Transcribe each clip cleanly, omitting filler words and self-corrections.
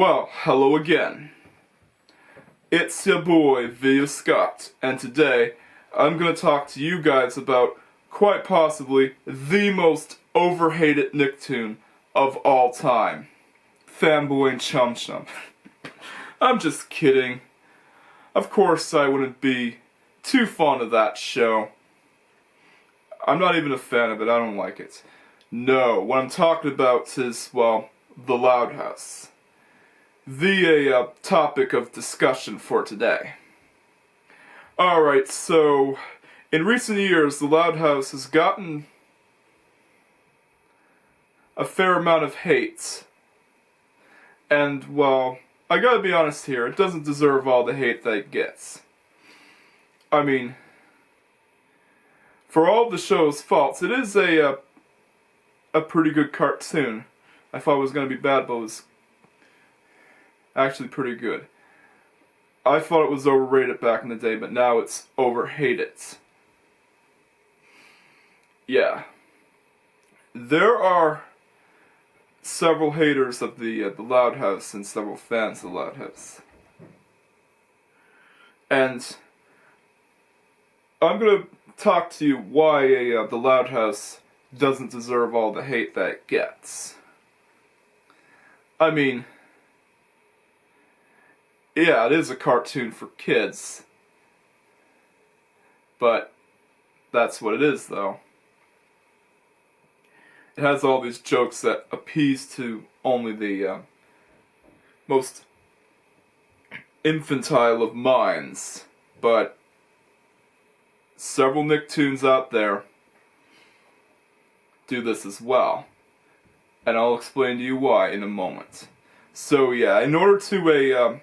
Well, hello again. It's your boy, Via Scott, and today I'm gonna talk to you guys about quite possibly the most overhated Nicktoon of all time. Fanboy and Chum Chum. I'm just kidding. Of course I wouldn't be too fond of that show. I'm not even a fan of it, I don't like it. No, what I'm talking about is, well, the Loud House. The topic of discussion for today. Alright, so in recent years, the Loud House has gotten a fair amount of hate. And, well, I gotta be honest here, it doesn't deserve all the hate that it gets. I mean, for all of the show's faults, it is a pretty good cartoon. I thought it was gonna be bad, but it was actually pretty good. I thought it was overrated back in the day, but now it's overhated. Yeah. There are several haters of the Loud House and several fans of the Loud House. And I'm gonna talk to you why the Loud House doesn't deserve all the hate that it gets. I mean, yeah, it is a cartoon for kids. But that's what it is, though. It has all these jokes that appease to only the most infantile of minds. But several Nicktoons out there do this as well. And I'll explain to you why in a moment. So yeah, in order to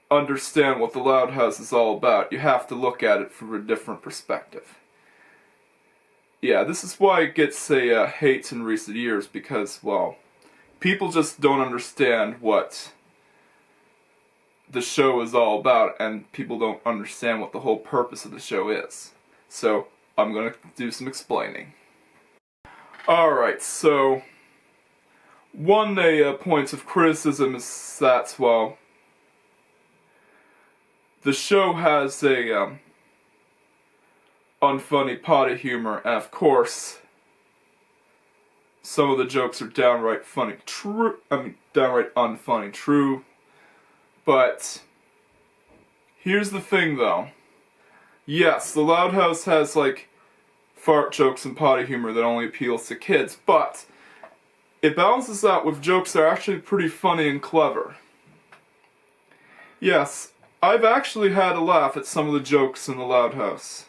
understand what the Loud House is all about, you have to look at it from a different perspective. Yeah, this is why it gets hate in recent years, because, well, people just don't understand what the show is all about, and people don't understand what the whole purpose of the show is. So, I'm gonna do some explaining. Alright, so one point of criticism is that, well, the show has a unfunny potty humor, and of course, some of the jokes are downright funny. Downright unfunny, true. But here's the thing, though. Yes, the Loud House has like fart jokes and potty humor that only appeals to kids, but it balances out with jokes that are actually pretty funny and clever. Yes, I've actually had a laugh at some of the jokes in the Loud House.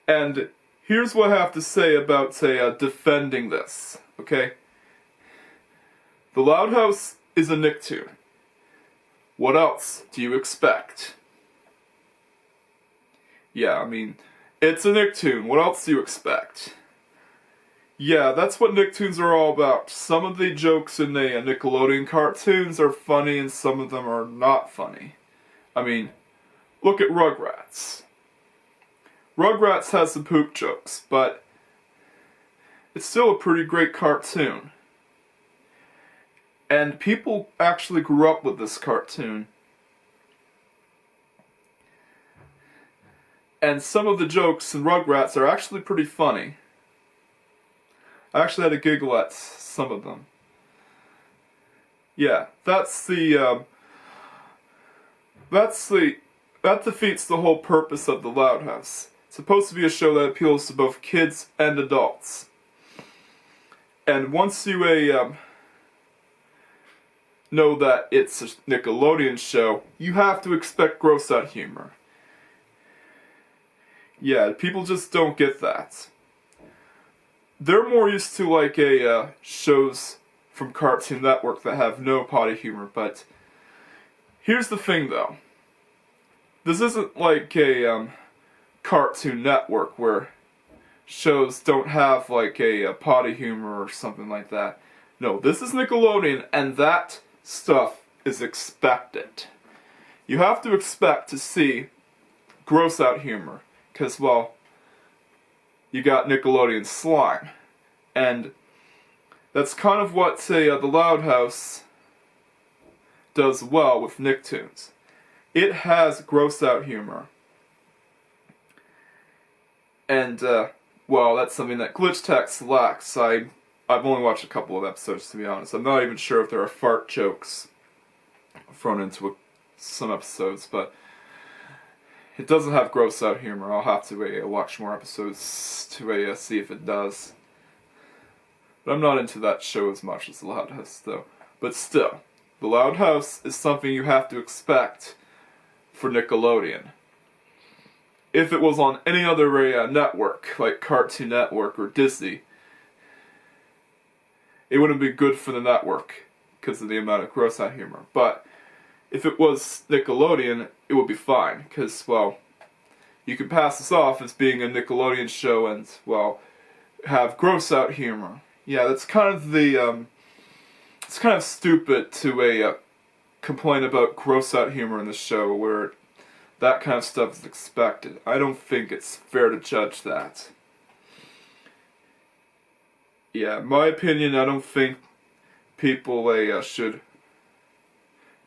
And here's what I have to say about, defending this, okay? The Loud House is a Nicktoon. What else do you expect? Yeah, I mean, it's a Nicktoon. What else do you expect? Yeah, that's what Nicktoons are all about. Some of the jokes in the Nickelodeon cartoons are funny and some of them are not funny. I mean, look at Rugrats. Rugrats has some poop jokes, but it's still a pretty great cartoon. And people actually grew up with this cartoon. And some of the jokes in Rugrats are actually pretty funny. I actually had a giggle at some of them. Yeah, that defeats the whole purpose of the Loud House. It's supposed to be a show that appeals to both kids and adults. And once you know that it's a Nickelodeon show, you have to expect gross out humor. Yeah, people just don't get that. They're more used to like shows from Cartoon Network that have no potty humor, but here's the thing though. This isn't like a Cartoon Network where shows don't have like a potty humor or something like that. No, this is Nickelodeon and that stuff is expected. You have to expect to see gross out humor, because, well, you got Nickelodeon slime. And That's kind of what, say, the Loud House does well with Nicktoons. It has gross-out humor. And, well, that's something that Glitch Text lacks. I've only watched a couple of episodes, to be honest. I'm not even sure if there are fart jokes thrown into some episodes, but it doesn't have gross-out humor. I'll have to watch more episodes to see if it does. But I'm not into that show as much as The Loud House, though. But still, The Loud House is something you have to expect for Nickelodeon. If it was on any other network, like Cartoon Network or Disney, it wouldn't be good for the network because of the amount of gross-out humor. But if it was Nickelodeon, it would be fine, because, well, you could pass this off as being a Nickelodeon show and, well, have gross-out humor. Yeah, that's kind of it's kind of stupid to complain about gross-out humor in the show where that kind of stuff is expected. I don't think it's fair to judge that. Yeah, in my opinion, I don't think people should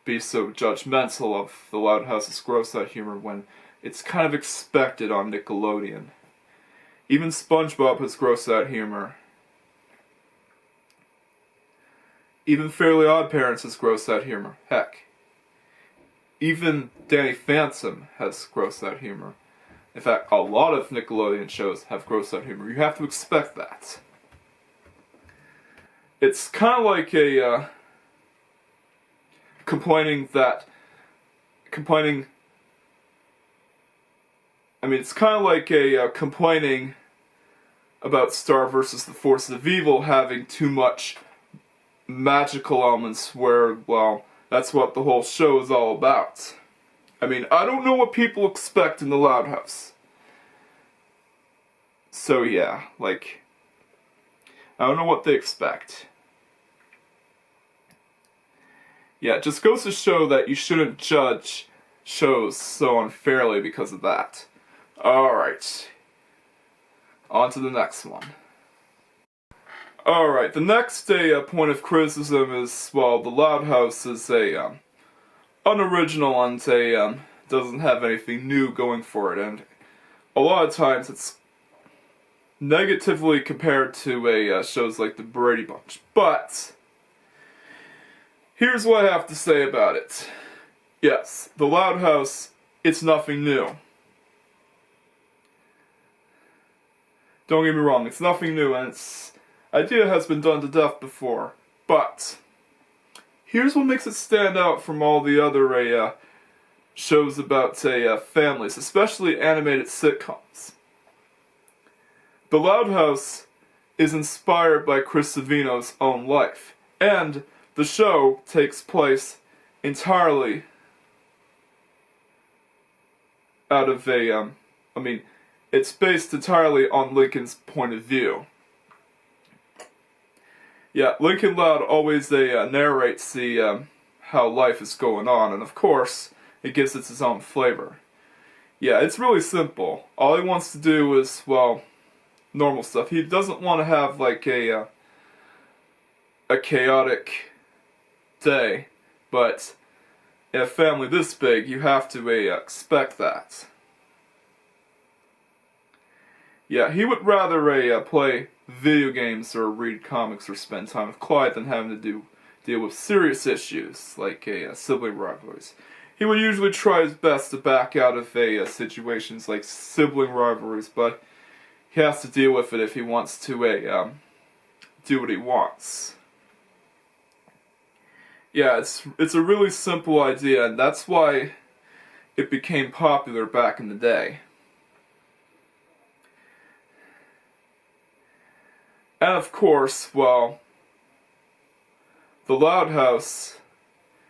be so judgmental of the Loud House's gross-out humor when it's kind of expected on Nickelodeon. Even SpongeBob has gross-out humor. Even Fairly Odd Parents has gross-out humor. Heck, even Danny Phantom has gross-out humor. In fact, a lot of Nickelodeon shows have gross-out humor. You have to expect that. It's kind of like it's kind of like complaining about Star vs. the Forces of Evil having too much magical elements where, well, that's what the whole show is all about. I mean, I don't know what people expect in the Loud House. So yeah, like, I don't know what they expect. Yeah, it just goes to show that you shouldn't judge shows so unfairly because of that. Alright. On to the next one. Alright, the next point of criticism is, well, the Loud House is unoriginal and doesn't have anything new going for it, and a lot of times it's negatively compared to shows like the Brady Bunch. But here's what I have to say about it. Yes, the Loud House, it's nothing new. Don't get me wrong, it's nothing new, and its idea has been done to death before. But here's what makes it stand out from all the other shows about, families, especially animated sitcoms. The Loud House is inspired by Chris Savino's own life, and the show takes place entirely out of it's based entirely on Lincoln's point of view. Yeah, Lincoln Loud always narrates the how life is going on, and of course, it gives it its own flavor. Yeah, it's really simple. All he wants to do is, well, normal stuff. He doesn't want to have like a chaotic day, but in a family this big, you have to expect that. Yeah, he would rather play video games or read comics or spend time with Clyde than having to deal with serious issues like sibling rivalries. He would usually try his best to back out of situations like sibling rivalries, but he has to deal with it if he wants to do what he wants. Yeah, it's a really simple idea, and that's why it became popular back in the day. And of course, well, the Loud House,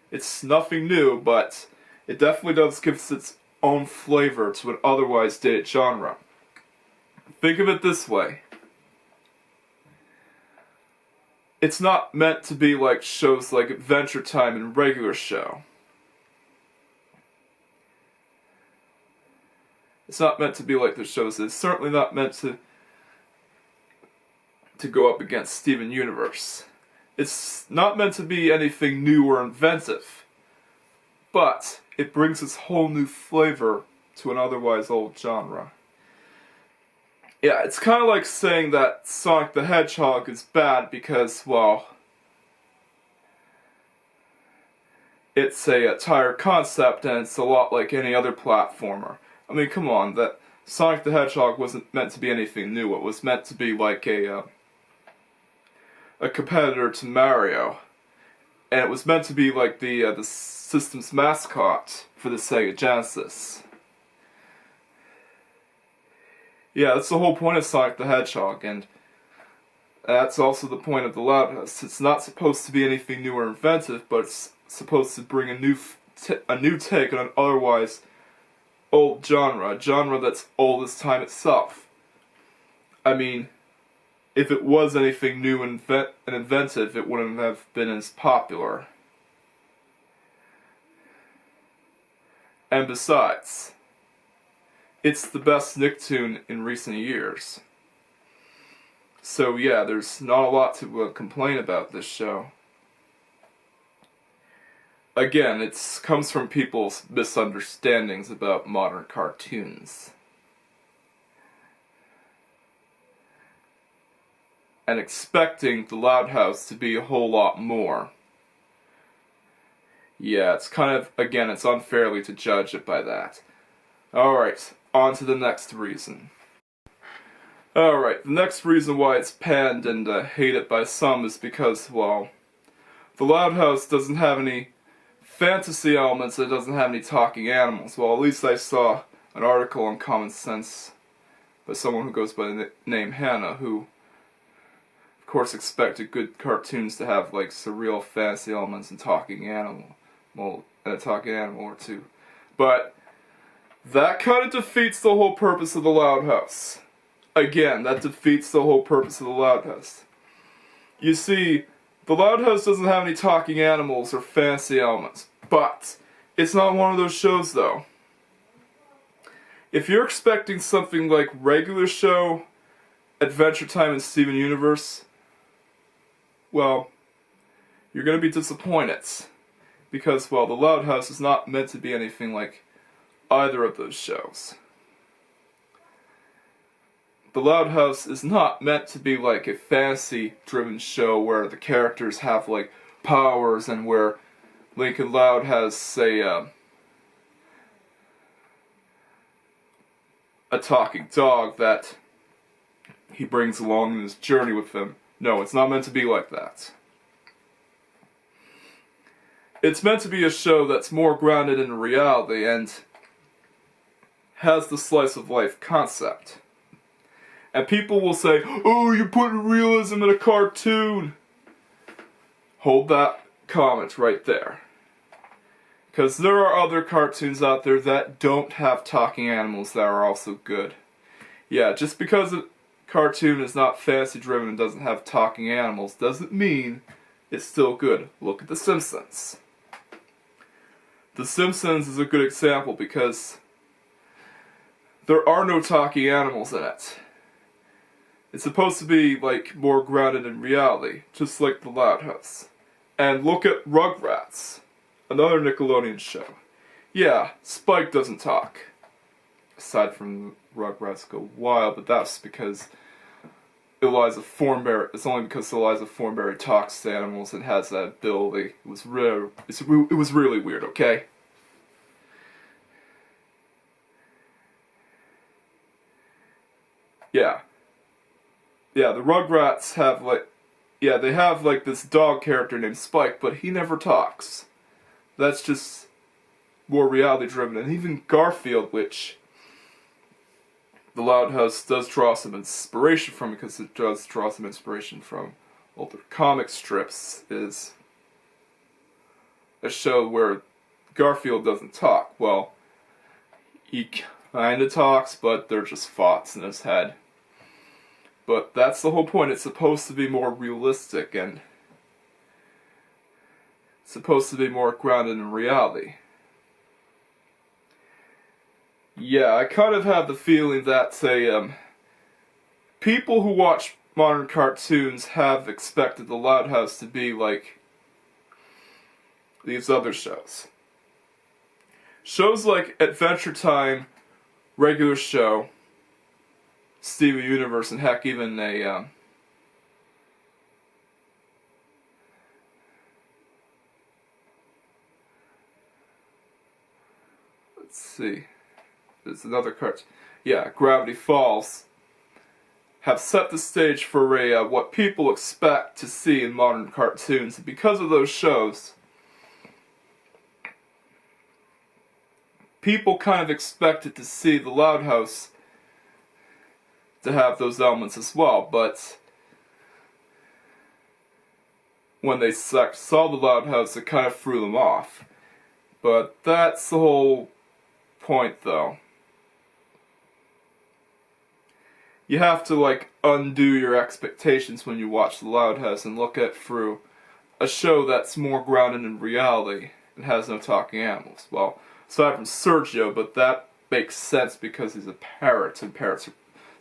it's nothing new, but it definitely does give its own flavor to an otherwise dated genre. Think of it this way. It's not meant to be like shows like Adventure Time and Regular Show. It's not meant to be like the shows. It's certainly not meant to to go up against Steven Universe. It's not meant to be anything new or inventive, but it brings this whole new flavor to an otherwise old genre. Yeah, it's kind of like saying that Sonic the Hedgehog is bad because, well, it's a tired concept and it's a lot like any other platformer. I mean, come on, that Sonic the Hedgehog wasn't meant to be anything new. It was meant to be like a competitor to Mario, and it was meant to be like the system's mascot for the Sega Genesis. Yeah, that's the whole point of Sonic the Hedgehog, and that's also the point of the Loud House. It's not supposed to be anything new or inventive, but it's supposed to bring a new take on an otherwise old genre, a genre that's old as time itself. I mean, if it was anything new and inventive, it wouldn't have been as popular. And besides, it's the best Nicktoon in recent years. So yeah, there's not a lot to complain about this show. Again, it comes from people's misunderstandings about modern cartoons. And expecting the Loud House to be a whole lot more. Yeah, it's kind of, again, it's unfairly to judge it by that. Alright, on to the next reason. Alright, the next reason why it's panned and hated by some is because, well, the Loud House doesn't have any fantasy elements, it doesn't have any talking animals. Well, at least I saw an article on Common Sense by someone who goes by the name Hannah, who of course expected good cartoons to have like surreal fantasy elements and talking animal, well, and a talking animal or two. But that kind of defeats the whole purpose of the Loud House. Again, that defeats the whole purpose of the Loud House. You see, the Loud House doesn't have any talking animals or fantasy elements, but it's not one of those shows though. If you're expecting something like regular show, Adventure Time and Steven Universe, well, you're gonna be disappointed. Because, well, the Loud House is not meant to be anything like either of those shows. The Loud House is not meant to be like a fantasy-driven show where the characters have, like, powers and where Lincoln Loud has, say, a talking dog that he brings along in his journey with him. No, it's not meant to be like that. It's meant to be a show that's more grounded in reality and has the slice of life concept. And people will say, "Oh, you're putting realism in a cartoon." Hold that comment right there. Because there are other cartoons out there that don't have talking animals that are also good. Yeah, just because a cartoon is not fantasy driven and doesn't have talking animals doesn't mean it's still good. Look at The Simpsons. The Simpsons is a good example because there are no talking animals in it. It's supposed to be, like, more grounded in reality, just like The Loud House. And look at Rugrats, another Nickelodeon show. Yeah, Spike doesn't talk. Aside from Rugrats Go Wild, but that's because Eliza Thornberry. It's only because Eliza Thornberry talks to animals and has that ability. It was really weird, okay? Yeah. Yeah, the Rugrats have, like, they have, like, this dog character named Spike, but he never talks. That's just more reality-driven. And even Garfield, which the Loud House does draw some inspiration from, because it does draw some inspiration from older comic strips, is a show where Garfield doesn't talk. Well, he kinda talks, but they're just thoughts in his head. But that's the whole point. It's supposed to be more realistic and supposed to be more grounded in reality. Yeah, I kind of have the feeling that, say, people who watch modern cartoons have expected the Loud House to be like these other shows. Shows like Adventure Time, regular show, Steven Universe, and heck, even a let's see, there's another cartoon. Yeah, Gravity Falls have set the stage for a what people expect to see in modern cartoons. And because of those shows, people kind of expected to see the Loud House to have those elements as well, but when they saw the Loud House, it kind of threw them off. But that's the whole point, though. You have to, like, undo your expectations when you watch the Loud House and look at through a show that's more grounded in reality and has no talking animals. Well, aside from Sergio, but that makes sense because he's a parrot, and parrots are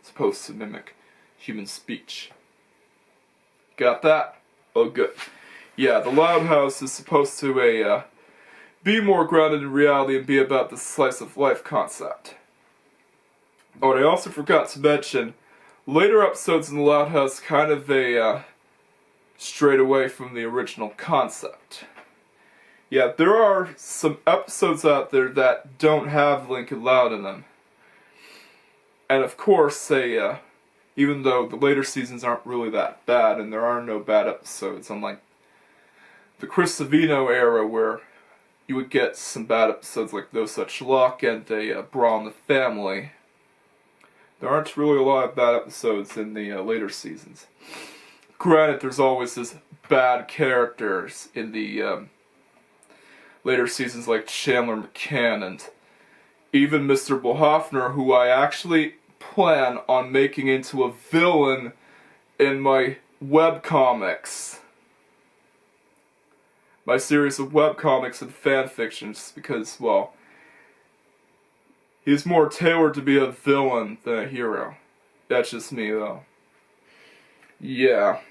supposed to mimic human speech. Got that? Oh, good. Yeah, the Loud House is supposed to be more grounded in reality and be about the slice of life concept. Oh, and I also forgot to mention, later episodes in the Loud House kind of strayed away from the original concept. Yeah, there are some episodes out there that don't have Lincoln Loud in them. And of course, even though the later seasons aren't really that bad, and there are no bad episodes, unlike the Chris Savino era where you would get some bad episodes like No Such Luck and a Brawl in the Family. There aren't really a lot of bad episodes in the later seasons. Granted, there's always this bad characters in the later seasons like Chandler McCann and even Mr. Bohofner, who I actually plan on making into a villain in my webcomics. My series of webcomics and fanfictions, because, well, he's more tailored to be a villain than a hero. That's just me, though. Yeah.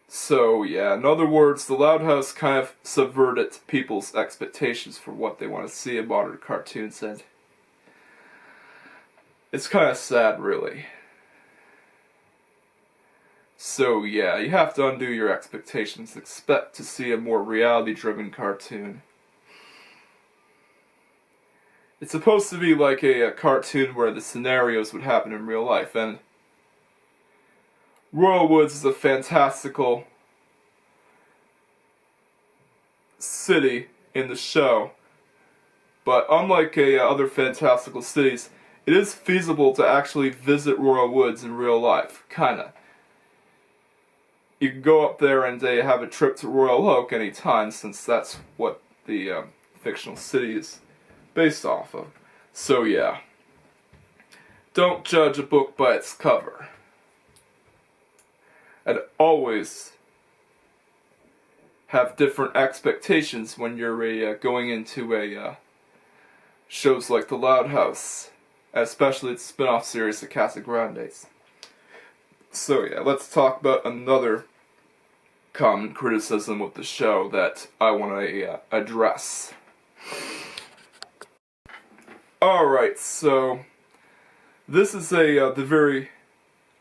So, yeah, in other words, the Loud House kind of subverted people's expectations for what they want to see in modern cartoons, and it's kind of sad, really. So, yeah, you have to undo your expectations, expect to see a more reality-driven cartoon. It's supposed to be like a cartoon where the scenarios would happen in real life, and Royal Woods is a fantastical city in the show, but unlike other fantastical cities, it is feasible to actually visit Royal Woods in real life, kinda. You can go up there and have a trip to Royal Oak anytime, since that's what the fictional city is based off of. So yeah, don't judge a book by its cover. And always have different expectations when you're going into shows like The Loud House, especially its spin-off series, The Casa Grandes. So yeah, let's talk about another common criticism with the show that I want to address. Alright, so this is the very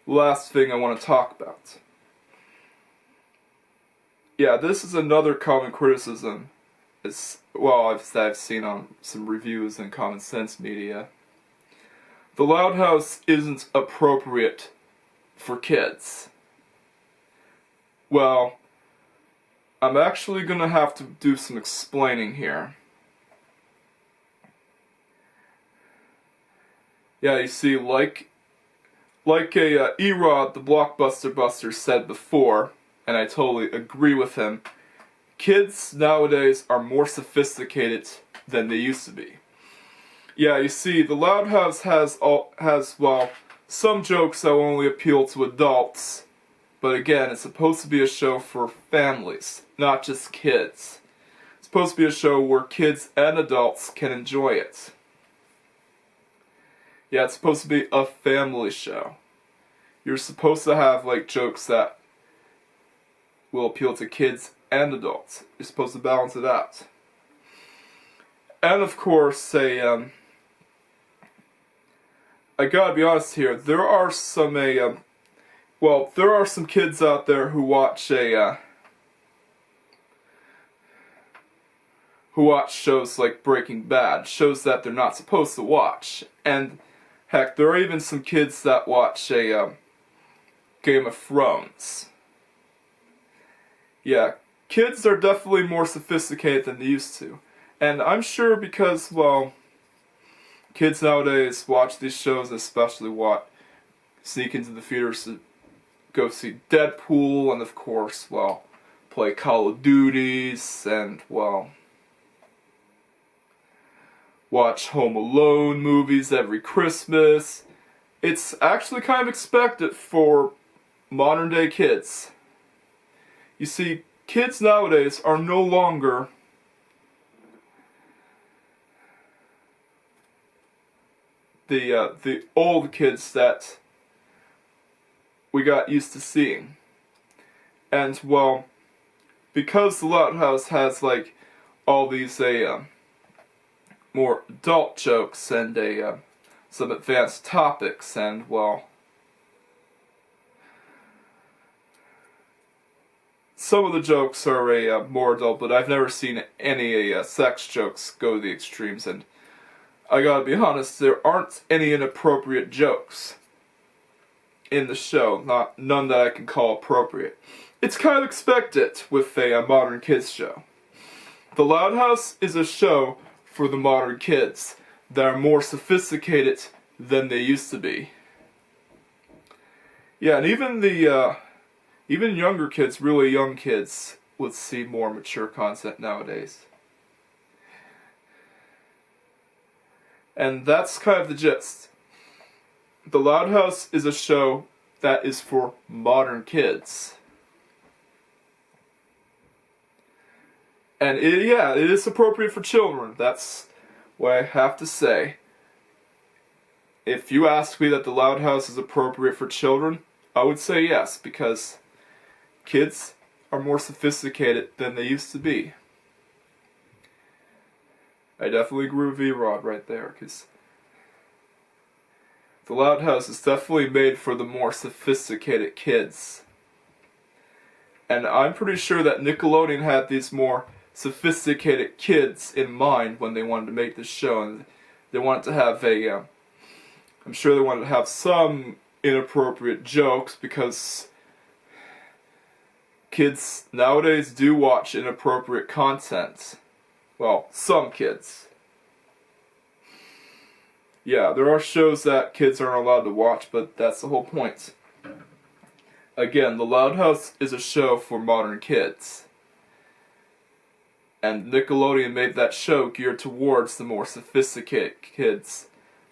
last thing I want to talk about. Yeah, this is another common criticism. I've seen on some reviews in Common Sense Media. The Loud House isn't appropriate for kids. Well, I'm actually gonna have to do some explaining here. Yeah, you see, like Erod, the Blockbuster Buster, said before, and I totally agree with him, kids nowadays are more sophisticated than they used to be. Yeah, you see, the Loud House has some jokes that will only appeal to adults, but again, it's supposed to be a show for families, not just kids. It's supposed to be a show where kids and adults can enjoy it. Yeah, it's supposed to be a family show. You're supposed to have, like, jokes that will appeal to kids and adults. You're supposed to balance it out. And of course, I gotta be honest here, there are some, there are some kids out there who watch shows like Breaking Bad, shows that they're not supposed to watch. And heck, there are even some kids that watch Game of Thrones. Yeah, kids are definitely more sophisticated than they used to. And I'm sure because, well, kids nowadays watch these shows, especially sneak into the theaters to go see Deadpool, and of course, well, play Call of Duties, and, well, watch Home Alone movies every Christmas. It's actually kind of expected for modern day kids. You see, kids nowadays are no longer the old kids that we got used to seeing. And, well, because the Loud House has, like, all these, more adult jokes and, some advanced topics, and, well, some of the jokes are, more adult, but I've never seen any, sex jokes go to the extremes, and I gotta be honest, there aren't any inappropriate jokes in the show, none that I can call appropriate. It's kind of expected with a modern kids show. The Loud House is a show for the modern kids that are more sophisticated than they used to be. Yeah, and even younger kids, really young kids, would see more mature content nowadays. And that's kind of the gist. The Loud House is a show that is for modern kids. And it is appropriate for children. That's what I have to say. If you ask me that the Loud House is appropriate for children, I would say yes, because kids are more sophisticated than they used to be. I definitely agree with V-Rod right there, because the Loud House is definitely made for the more sophisticated kids. And I'm pretty sure that Nickelodeon had these more sophisticated kids in mind when they wanted to make this show, and they wanted to have I'm sure they wanted to have some inappropriate jokes, because kids nowadays do watch inappropriate content. Well, some kids. Yeah, there are shows that kids aren't allowed to watch, but that's the whole point. Again, The Loud House is a show for modern kids. And Nickelodeon made that show geared towards the more sophisticated kids,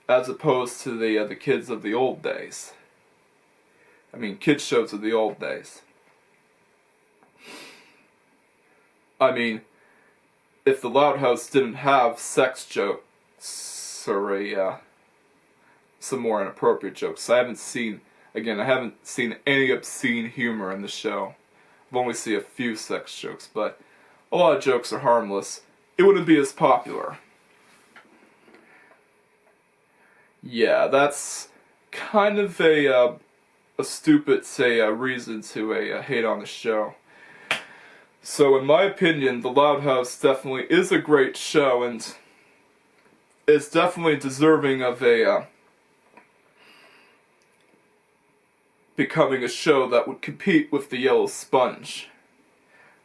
as opposed to the kids of the old days. I mean, kids shows of the old days. I mean, if the Loud House didn't have sex jokes or some more inappropriate jokes, I haven't seen any obscene humor in the show. I've only seen a few sex jokes, but a lot of jokes are harmless. It wouldn't be as popular. Yeah, that's kind of a stupid, reason to hate on the show. So in my opinion, The Loud House definitely is a great show, and it's definitely deserving of becoming a show that would compete with the Yellow Sponge.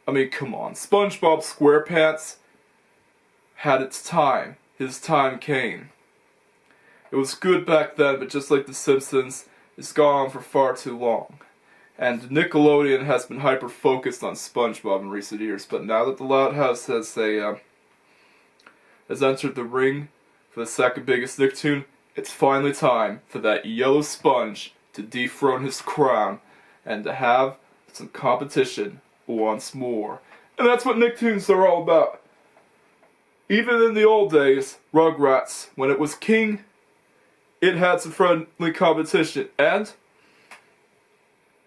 I mean, come on, SpongeBob SquarePants had its time. His time came. It was good back then, but just like The Simpsons, it's gone on for far too long. And Nickelodeon has been hyper-focused on SpongeBob in recent years, but now that the Loud House has entered the ring for the second biggest Nicktoon, it's finally time for that yellow sponge to dethrone his crown and to have some competition once more. And that's what Nicktoons are all about. Even in the old days, Rugrats, when it was king, it had some friendly competition, and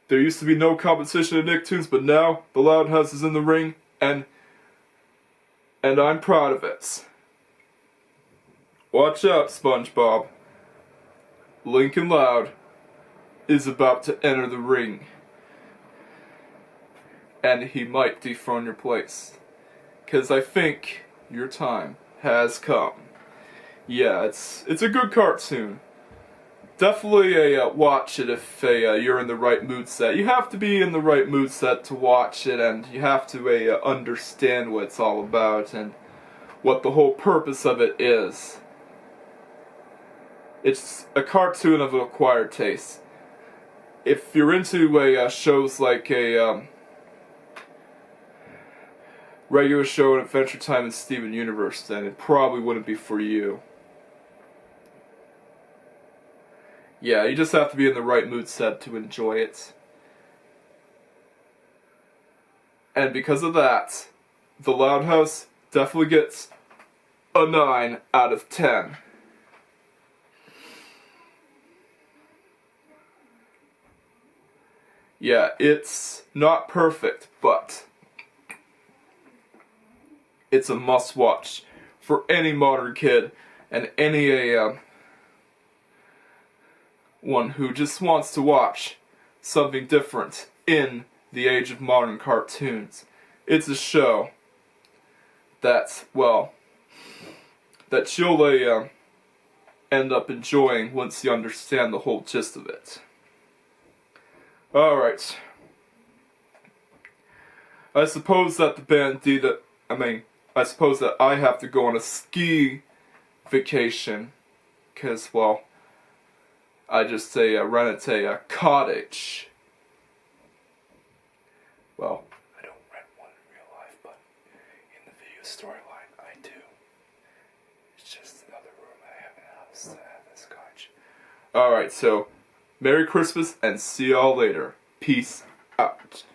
there used to be no competition in Nicktoons, but now the Loud House is in the ring, and I'm proud of it. Watch out, SpongeBob. Lincoln Loud is about to enter the ring, and he might dethrone your place, 'cause I think your time has come. Yeah, it's a good cartoon. Definitely watch it if you're in the right mood set. You have to be in the right mood set to watch it, and you have to understand what it's all about and what the whole purpose of it is. It's a cartoon of acquired taste. If you're into shows like a regular show and Adventure Time and Steven Universe, then it probably wouldn't be for you. Yeah, you just have to be in the right mood set to enjoy it. And because of that, The Loud House definitely gets a 9 out of 10. Yeah, it's not perfect, but it's a must-watch for any modern kid and any one who just wants to watch something different in the age of modern cartoons. It's a show that you'll end up enjoying once you understand the whole gist of it. Alright. I suppose that I suppose that I have to go on a ski vacation, 'cause, I just rented a cottage. Well, I don't rent one in real life, but in the video storyline, I do. It's just another room I have in the house that I have this cottage. Alright, so, Merry Christmas and see y'all later. Peace out.